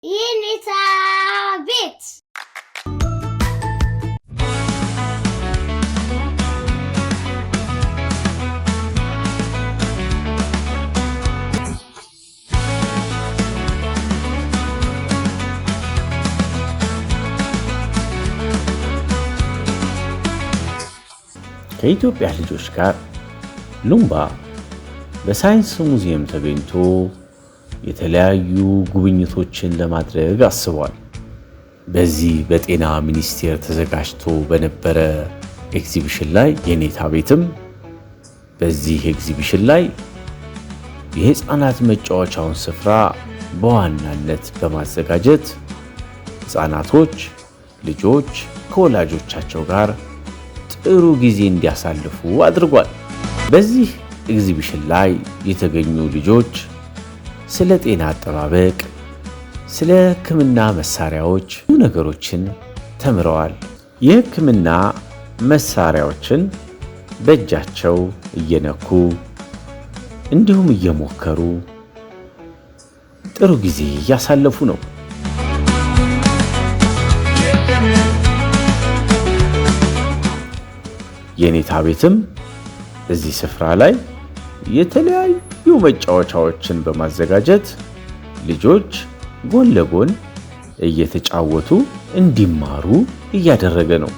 የኔታ ቤት ከኢትዮጵያ ልጆች ጋር ሉምባ በሳይንስ ሙዚየም ተገኝቶ የተለያዩ ጉብኝቶችን ለማድረግ አስቧል። በዚህ በጤና ሚኒስቴር ተዘጋጅቶ በነበረ ኤግዚቢሽን ላይ የኔታ ቤትም በዚህ ኤግዚቢሽን ላይ የህፃናት መጫወቻውን ስፍራ በዋናነት በማዘጋጀት ህፃናቶች ልጆች ከወላጆቻቸው ጋር ጥሩ ጊዜ እንዲያሳልፉ አድርጓል። በዚህ ኤግዚቢሽን ላይ የተገኙ ልጆች ስለ ጤና አጠባበቅ፣ ስለ ህክምና መሳሪያዎች ብዙ ነገሮችን ተምረዋል። የህክምና መሳሪያዎችን በእጃቸው እየነኩ እንዲሁም እየሞከሩ ጥሩ ጊዜ እያሳለፉ ነው። የኔታ ቤትም እዚህ ስፍራ ላይ የተለያዩ መጫወቻዎችን በማዘጋጀት ልጆች ጎን ለጎን እየተጫወቱ እንዲማሩ እያደረገ ነው።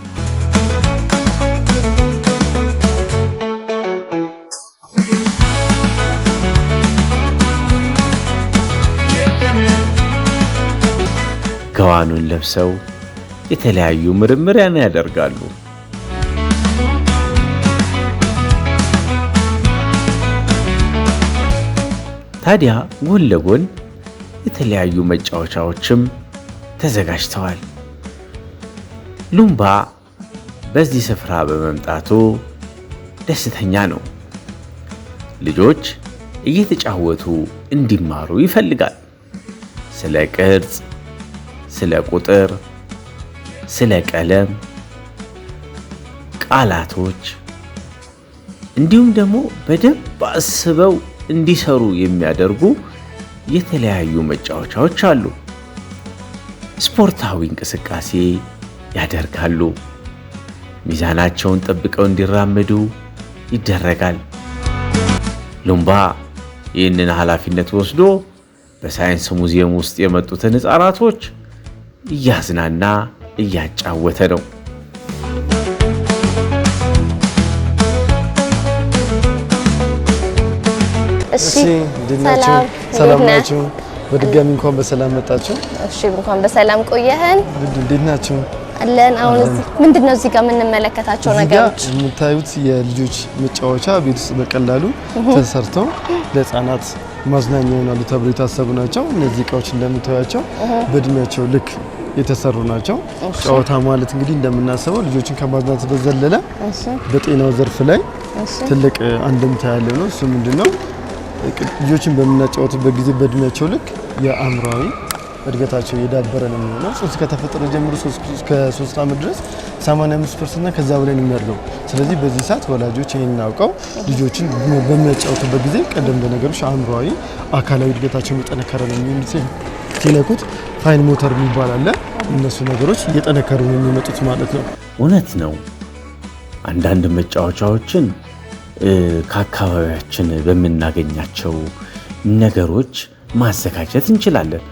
ጋዋኑን ለብሰው የተለያዩ ምርምርን ያደርጋሉ። ታዲያ ጎን ለጎን የተለያዩ መጫወቻዎችም ተዘጋጅተዋል። ሉምባ በዚህ ስፍራ በመምጣቱ ደስተኛ ነው። ልጆች እየተጫወቱ እንዲማሩ ይፈልጋል። ስለ ቅርጽ፣ ስለ ቁጥር፣ ስለ ቀለም፣ ቃላቶች እንዲሁም ደግሞ በደንብ አስበው እንዲሰሩ የሚያደርጉ የተለያዩ መጫወቻዎች አሉ። ስፖርታዊ እንቅስቃሴ ያደርጋሉ። ሚዛናቸውን ጠብቀው እንዲራመዱ ይደረጋል። ሉምባ ይህንን ኃላፊነት ወስዶ በሳይንስ ሙዚየም ውስጥ የመጡትን ህፃናቶች እያዝናና እያጫወተ ነው። እሺ ሰላም ናችሁ? በድጋሚ እንኳን በሰላም መጣችሁ። እሺ እንኳን በሰላም ቆየህን። እንዴት ናችሁ? አለን። አሁን ምንድነው እዚህ ጋር የምንመለከታቸው ነገሮች? የምታዩት የልጆች መጫወቻ ቤት ውስጥ በቀላሉ ተሰርተው ለህፃናት ማዝናኛ ይሆናሉ ተብሎ የታሰቡ ናቸው። እነዚህ እቃዎች እንደምታዩቸው በእድሜያቸው ልክ የተሰሩ ናቸው። ጨዋታ ማለት እንግዲህ እንደምናስበው ልጆችን ከማዝናናት በዘለለ በጤናው ዘርፍ ላይ ትልቅ አንድምታ ያለው ነው። እሱ ምንድነው? ልጆችን በምናጫወቱበት ጊዜ በእድሜያቸው ልክ የአእምሯዊ እድገታቸው የዳበረ ነው የሚሆነው። ጽንስ ከተፈጠረ ጀምሮ እስከ 3 ዓመት ድረስ 85% እና ከዛ በላይ ነው የሚያድገው። ስለዚህ በዚህ ሰዓት ወላጆች ይሄንን አውቀው ልጆችን በሚያጫወቱበት ጊዜ ቀደም እንደነገሩሽ አእምሯዊ አካላዊ እድገታቸው እየጠነከረ ነው የሚሆኑት። ሲነኩት ፋይን ሞተር የሚባል አለ። እነሱ ነገሮች እየጠነከሩ ነው የሚመጡት ማለት ነው። እውነት ነው። አንዳንድ መጫወቻዎችን ከአካባቢያችን በምናገኛቸው ነገሮች ማዘጋጀት እንችላለን።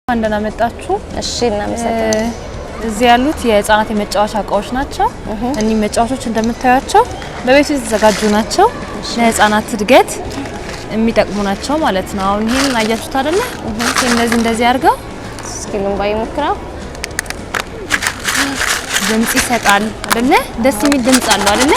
እንደና መጣችሁ። እሺ እናመሰግናለን። እዚህ ያሉት የህፃናት የመጫወቻ እቃዎች ናቸው። እነዚህ መጫወቻዎች እንደምታዩቸው በቤት ውስጥ የተዘጋጁ ናቸው። ለህፃናት እድገት የሚጠቅሙ ናቸው ማለት ነው። አሁን ይሄን አያችሁት አይደለ? እንደዚህ አድርገው እስኪ ሉምባ ይሞክራው። ድምጽ ይሰጣል አይደለ? ደስ የሚል ድምጽ አለው አይደለ?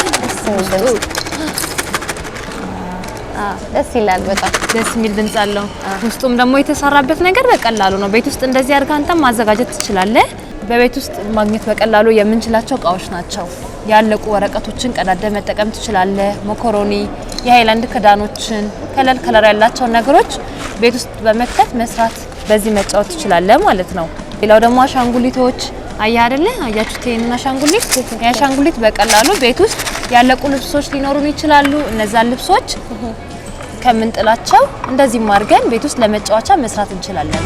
ደስ ይላል። በጣም ደስ የሚል ድምጽ አለው። ውስጡም ደግሞ የተሰራበት ነገር በቀላሉ ነው። ቤት ውስጥ እንደዚህ አድርጋ አንተም ማዘጋጀት ትችላለህ። በቤት ውስጥ ማግኘት በቀላሉ የምንችላቸው እቃዎች ናቸው። ያለቁ ወረቀቶችን ቀዳደ መጠቀም ትችላለህ። ሞኮሮኒ፣ የሃይላንድ ክዳኖችን፣ ከለር ያላቸው ነገሮች ቤት ውስጥ በመክተት መስራት በዚህ መጫወት ትችላለህ ማለት ነው። ሌላው ደግሞ አሻንጉሊቶች አያ አይደለ አያችሁት ይሄን አሻንጉሊት የአሻንጉሊት በቀላሉ ቤት ውስጥ ያለቁ ልብሶች ሊኖሩን ይችላሉ እነዛን ልብሶች ከምንጥላቸው እንደዚህ ማርገን ቤት ውስጥ ለመጫወቻ መስራት እንችላለን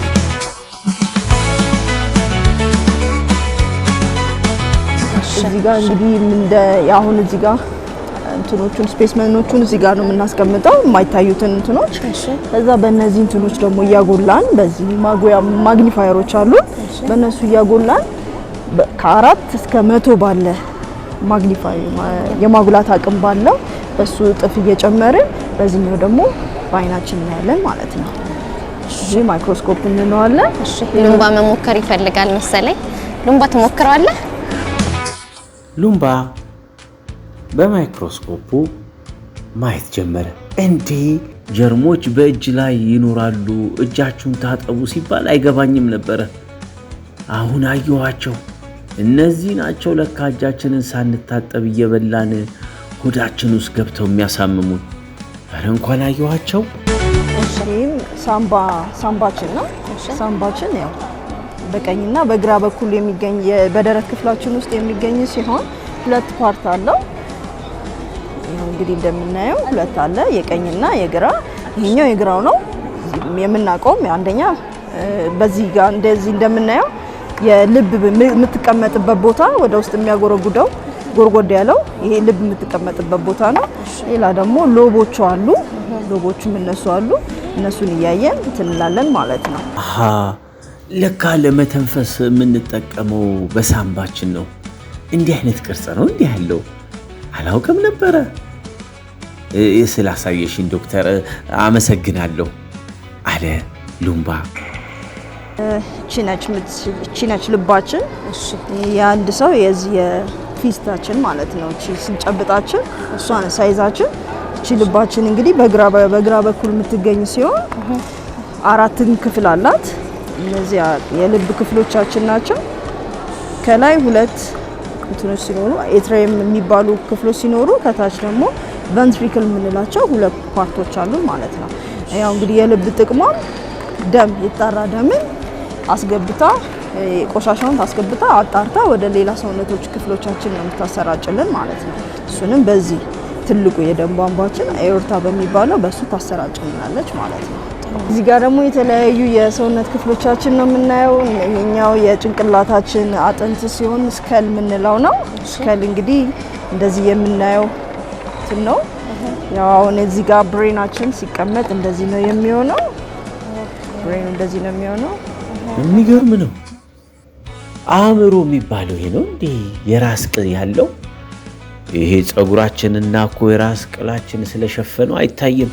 እዚህ ጋር እንግዲህ እንደ ያሁን እዚህ ጋር እንትኖቹን ስፔስመኖቹን እዚህ ጋር ነው የምናስቀምጠው የማይታዩትን እንትኖች ከዛ በእነዚህ እንትኖች ደግሞ ያጎላን በዚህ ማግኒፋየሮች አሉ በእነሱ ያጎላን ከ4 እስከ 100 ባለ ማግኒፋይ የማጉላት አቅም ባለው በሱ ጥፍ እየጨመርን በዚህኛው ደግሞ በአይናችን እናያለን ማለት ነው እሺ ማይክሮስኮፕ እንለዋለን እሺ ሉምባ መሞከር ይፈልጋል መሰለኝ ሉምባ ትሞክራለህ ሉምባ በማይክሮስኮፑ ማየት ጀመረ እንዴ ጀርሞች በእጅ ላይ ይኖራሉ እጃችሁን ታጠቡ ሲባል አይገባኝም ነበር አሁን አየኋቸው እነዚህ ናቸው ለካ እጃችንን ሳንታጠብ እየበላን ሆዳችን ውስጥ ገብተው የሚያሳምሙን አረ እንኳን አየኋቸው እሺም ሳምባችን ነው ሳምባችን ያው በቀኝና በግራ በኩል የሚገኝ በደረት ክፍላችን ውስጥ የሚገኝ ሲሆን ሁለት ፓርት አለው ያው እንግዲህ እንደምናየው ሁለት አለ የቀኝና የግራ ይሄኛው የግራው ነው የምናቀው አንደኛ በዚህ ጋር እንደዚህ እንደምናየው የልብ የምትቀመጥበት ቦታ ወደ ውስጥ የሚያጎረጉደው ጎርጎድ ያለው ይሄ ልብ የምትቀመጥበት ቦታ ነው ሌላ ደግሞ ሎቦቹ አሉ ሎቦቹም እነሱ አሉ እነሱን ያያየን እንላለን ማለት ነው አሃ ለካ ለመተንፈስ የምንጠቀመው በሳምባችን ነው እንዲህ አይነት ቅርጽ ነው እንዲህ ያለው አላውቅም ነበር ስላሳየሽኝ ዶክተር አመሰግናለሁ አለ ሉምባ ቺነች ልባችን የአንድ ሰው የዚህ የፊስታችን ማለት ነው እቺ ስንጨብጣችን እሷን ሳይዛችን እቺ ልባችን እንግዲህ በግራ በኩል የምትገኝ ሲሆን 4 ክፍል አላት እነዚህ የልብ ክፍሎቻችን ናቸው ከላይ 2 እንትኖች ሲኖሩ ኤትሪየም የሚባሉ ክፍሎች ሲኖሩ ከታች ደግሞ ቬንትሪክል የምንላቸው 2 ፓርቶች አሉ ማለት ነው ያው እንግዲህ የልብ ጥቅሟ ደም ይጣራ ደምን አስገብታ ቆሻሻውን ታስገብታ አጣርታ ወደ ሌላ ሰውነቶች ክፍሎቻችን ነው የምታሰራጭልን ማለት ነው እሱንም በዚህ ትልቁ የደም ቧንቧችን አዮርታ በሚባለው በሱ ታሰራጭልናለች ማለት ነው እዚህ ጋር ደግሞ የተለያዩ የሰውነት ክፍሎቻችን ነው የምናየው ይሄኛው የጭንቅላታችን አጥንት ሲሆን ስከል የምንለው ነው ስከል እንግዲህ እንደዚህ የምናየው ነው ያው አሁን እዚህ ጋር ብሬናችን ሲቀመጥ እንደዚህ ነው የሚሆነው ብሬኑ እንደዚህ ነው የሚሆነው የሚገርም ነው አእምሮ የሚባለው ይሄ ነው እንዴ የራስ ቅል ያለው ይሄ ጸጉራችንና እኮ የራስ ቅላችን ስለሸፈነው አይታየም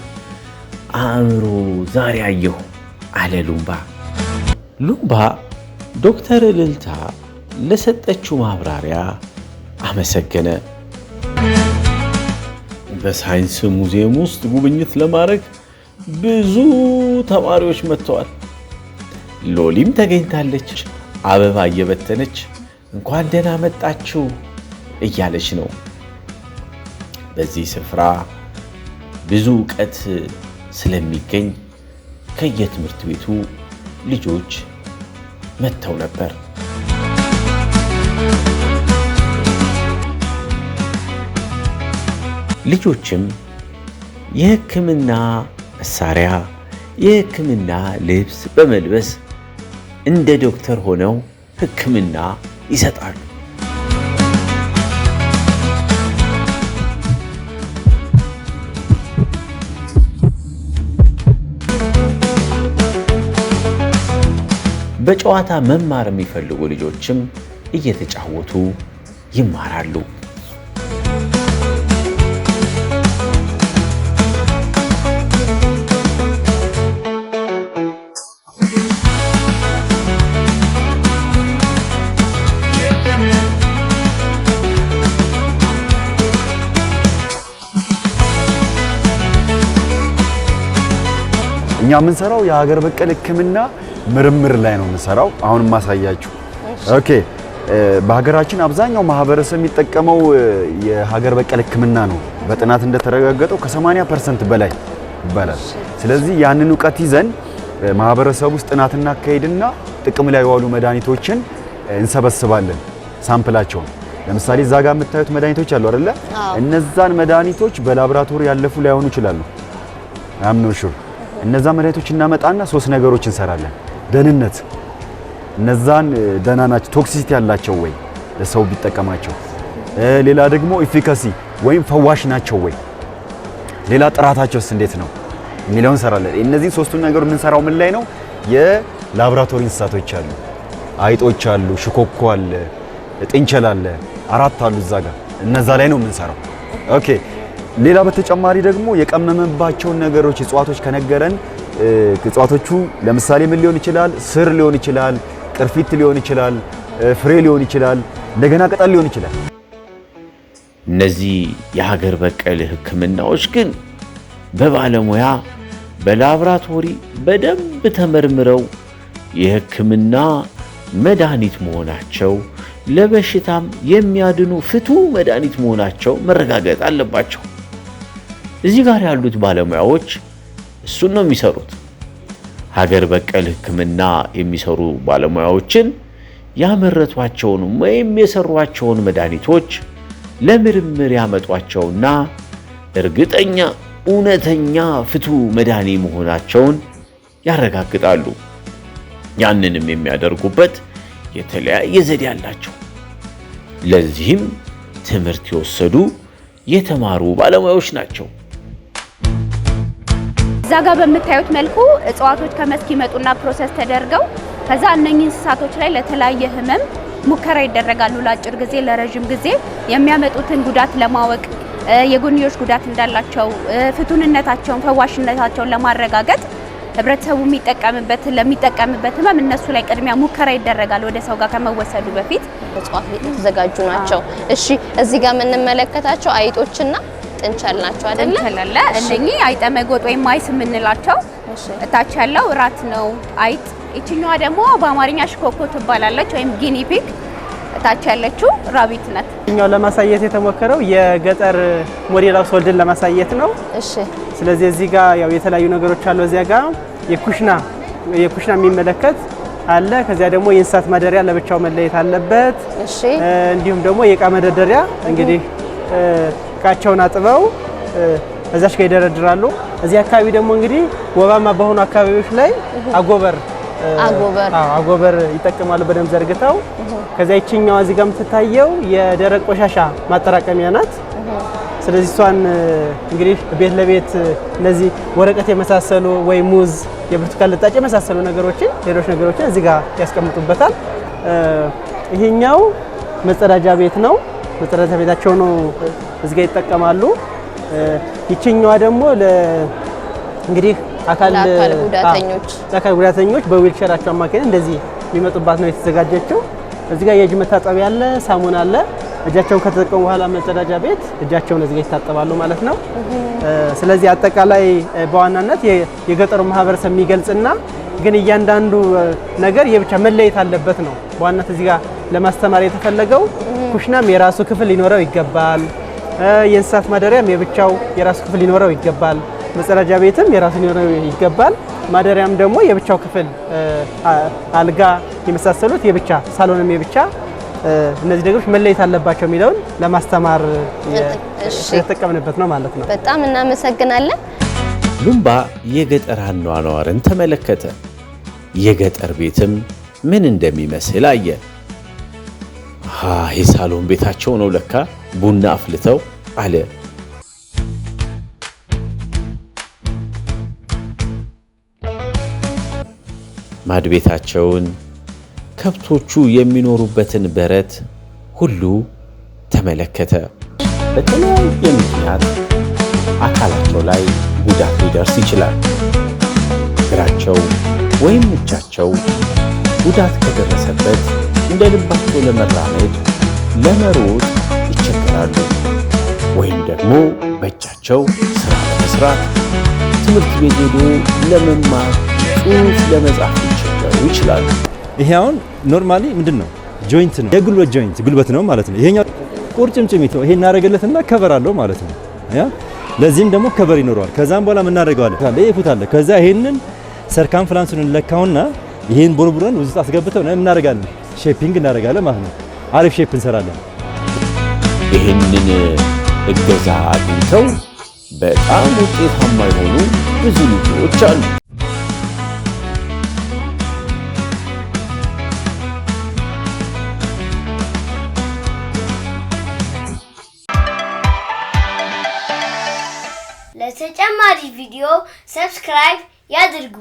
አእምሮ ዛሬ አየሁ አለ ሉምባ ዶክተር እልልታ ለሰጠችው ማብራሪያ አመሰገነ በሳይንስ ሙዚየም ውስጥ ጉብኝት ለማድረግ ብዙ ተማሪዎች መጥተዋል ሎሊም ተገኝታለች አበባ እየበተነች እንኳን ደህና መጣችሁ እያለች ነው በዚህ ስፍራ ብዙ ዕውቀት ስለሚገኝ ከየትምህርት ቤቱ ልጆች መጥተው ነበር ልጆችም የሕክምና መሳሪያ የሕክምና ልብስ በመልበስ እንደ ዶክተር ሆነው ሕክምና ይሰጣሉ በጨዋታ መማር የሚፈልጉ ልጆችም እየተጫወቱ ይማራሉ እኛ የምንሰራው የሀገር በቀል ህክምና ምርምር ላይ ነው የምንሰራው አሁን ማሳያችሁ ኦኬ በሀገራችን አብዛኛው ማህበረሰብ የሚጠቀመው የሀገር በቀል ህክምና ነው በጥናት እንደተረጋገጠው ከ80% በላይ ይባላል ስለዚህ ያንን ዕውቀት ይዘን ማህበረሰቡ ውስጥ ጥናትና አካሄድና ጥቅም ላይ የዋሉ መድኃኒቶችን እንሰበስባለን ሳምፕላቸውን። ለምሳሌ እዛ ጋር የምታዩት መድኃኒቶች አሉ አይደለ? እነዛን መድኃኒቶች በላቦራቶሪ ያለፉ ላይሆኑ ይችላሉ። አምኖ ሹር እነዛ መድኃኒቶች እናመጣና 3 ነገሮች እንሰራለን። ደህንነት፣ እነዛን ደህና ናቸው ቶክሲሲቲ ያላቸው ወይ ለሰው ቢጠቀማቸው፣ ሌላ ደግሞ ኢፊካሲ ወይም ፈዋሽ ናቸው ወይ፣ ሌላ ጥራታቸውስ እንዴት ነው የሚለውን እንሰራለን። እነዚህ 3ቱን ነገሮች የምንሰራው ምን ላይ ነው? የላቦራቶሪ እንስሳቶች አሉ፣ አይጦች አሉ፣ ሽኮኮ አለ፣ ጥንቸል አለ፣ 4 አሉ እዛ ጋር እነዛ ላይ ነው የምንሰራው። ኦኬ ሌላ በተጨማሪ ደግሞ የቀመመባቸውን ነገሮች እጽዋቶች ከነገረን እጽዋቶቹ ለምሳሌ ምን ሊሆን ይችላል? ስር ሊሆን ይችላል፣ ቅርፊት ሊሆን ይችላል፣ ፍሬ ሊሆን ይችላል፣ እንደገና ቅጠል ሊሆን ይችላል። እነዚህ የሀገር በቀል ሕክምናዎች ግን በባለሙያ በላብራቶሪ በደንብ ተመርምረው የሕክምና መድኃኒት መሆናቸው ለበሽታም የሚያድኑ ፍቱህ መድኃኒት መሆናቸው መረጋገጥ አለባቸው። እዚህ ጋር ያሉት ባለሙያዎች እሱን ነው የሚሰሩት። ሀገር በቀል ሕክምና የሚሰሩ ባለሙያዎችን ያመረቷቸውን ወይም የሰሯቸውን መድኃኒቶች ለምርምር ያመጧቸውና እርግጠኛ እውነተኛ ፍቱህ መድኃኒት መሆናቸውን ያረጋግጣሉ። ያንንም የሚያደርጉበት የተለያየ ዘዴ አላቸው። ለዚህም ትምህርት የወሰዱ የተማሩ ባለሙያዎች ናቸው። እዛ ጋር በምታዩት መልኩ እጽዋቶች ከመስክ ይመጡና ፕሮሰስ ተደርገው ከዛ እነኚህ እንስሳቶች ላይ ለተለያየ ህመም ሙከራ ይደረጋሉ። ለአጭር ጊዜ፣ ለረጅም ጊዜ የሚያመጡትን ጉዳት ለማወቅ የጎንዮሽ ጉዳት እንዳላቸው ፍቱንነታቸውን፣ ፈዋሽነታቸውን ለማረጋገጥ ህብረተሰቡ ለሚጠቀምበት ህመም እነሱ ላይ ቅድሚያ ሙከራ ይደረጋል ወደ ሰው ጋር ከመወሰዱ በፊት። እጽዋት ቤት የተዘጋጁ ናቸው። እሺ እዚህ ጋር የምንመለከታቸው አይጦችና ጥንቸል ናቸው አይደለ? ጥንቸል አለ። እነኚህ አይጠ መጎጥ ወይም ማይስ የምንላቸው እታች ያለው ራት ነው አይጥ። እቺኛዋ ደግሞ በአማርኛ ሽኮኮ ትባላለች ወይም ጊኒ ፒግ። እታች ያለችው ራቢት ናት። እኛው ለማሳየት የተሞከረው የገጠር ሞዴል ሃውስ ሆልድን ለማሳየት ነው። እሺ ስለዚህ እዚህ ጋር ያው የተለያዩ ነገሮች አሉ። እዚያ ጋር የኩሽና የሚመለከት አለ። ከዚያ ደግሞ የእንስሳት ማደሪያ ለብቻው መለየት አለበት። እሺ እንዲሁም ደግሞ የእቃ መደርደሪያ እንግዲህ እቃቸውን አጥበው እዛች ጋር ይደረድራሉ። እዚህ አካባቢ ደግሞ እንግዲህ ወባማ በሆኑ አካባቢዎች ላይ አጎበር ይጠቀማሉ በደንብ ዘርግተው። ከዚያ ይችኛዋ እዚህ ጋር የምትታየው የደረቅ ቆሻሻ ማጠራቀሚያ ናት። ስለዚህ እሷን እንግዲህ ቤት ለቤት እነዚህ ወረቀት የመሳሰሉ ወይ ሙዝ፣ የብርቱካን ልጣጭ የመሳሰሉ ነገሮችን ሌሎች ነገሮችን እዚህ ጋር ያስቀምጡበታል። ይሄኛው መጸዳጃ ቤት ነው። መጸዳጃ ቤታቸው ነው እዚህ ጋር ይጠቀማሉ። ይችኛዋ ደግሞ እንግዲህ አካል ጉዳተኞች በዊልቸራቸው አማካኝነት እንደዚህ የሚመጡባት ነው የተዘጋጀችው። እዚህ ጋር የእጅ መታጠቢያ አለ፣ ሳሙና አለ። እጃቸውን ከተጠቀሙ በኋላ መጸዳጃ ቤት እጃቸውን እዚህ ጋር ይታጠባሉ ማለት ነው። ስለዚህ አጠቃላይ በዋናነት የገጠሩ ማህበረሰብ የሚገልጽና ግን እያንዳንዱ ነገር የብቻ መለየት አለበት ነው በዋናነት እዚህ ጋር ለማስተማር የተፈለገው። ኩሽናም የራሱ ክፍል ሊኖረው ይገባል። የእንስሳት ማደሪያም የብቻው የራሱ ክፍል ሊኖረው ይገባል። መጸዳጃ ቤትም የራሱ ሊኖረው ይገባል። ማደሪያም ደግሞ የብቻው ክፍል፣ አልጋ የመሳሰሉት የብቻ፣ ሳሎንም የብቻ፣ እነዚህ ነገሮች መለየት አለባቸው የሚለውን ለማስተማር የተጠቀምንበት ነው ማለት ነው። በጣም እናመሰግናለን። ሉምባ የገጠር አኗኗርን ተመለከተ። የገጠር ቤትም ምን እንደሚመስል አየ። የሳሎን ቤታቸው ነው ለካ ቡና አፍልተው አለ። ማድ ቤታቸውን፣ ከብቶቹ የሚኖሩበትን በረት ሁሉ ተመለከተ። በተለያየ ምክንያት አካላቸው ላይ ጉዳት ሊደርስ ይችላል። እግራቸው ወይም እጃቸው ጉዳት ከደረሰበት እንደ ልባቸው ለመራመድ ለመሮጥ ይቸገራሉ። ወይም ደግሞ በእጃቸው ስራ ለመስራት፣ ትምህርት ቤት ሄዶ ለመማር፣ ጽሑፍ ለመጻፍ ሊቸገሩ ይችላሉ። ይሄ አሁን ኖርማሊ ምንድን ነው? ጆይንት ነው፣ የጉልበት ጆይንት ጉልበት ነው ማለት ነው። ይሄኛው ቁርጭምጭሚት ነው። ይሄ እናደርግለትና ከቨር አለው ማለት ነው። ለዚህም ደግሞ ከቨር ይኖረዋል። ከዛም በኋላ ምን እናደርገዋለን? ይሄ ፉት አለ። ከዛ ይሄንን ሰርከምፈረንሱን እንለካውና ይሄን ቦርቡረን ውስጥ አስገብተው ነው እናደርጋለን። ሼፒንግ እናደርጋለን ማለት ነው። አሪፍ ሼፕ እንሰራለን። ይህንን እገዛ አግኝተው በጣም ውጤታማ የሆኑ ብዙ ልጆች አሉ። ለተጨማሪ ቪዲዮ ሰብስክራይብ ያድርጉ።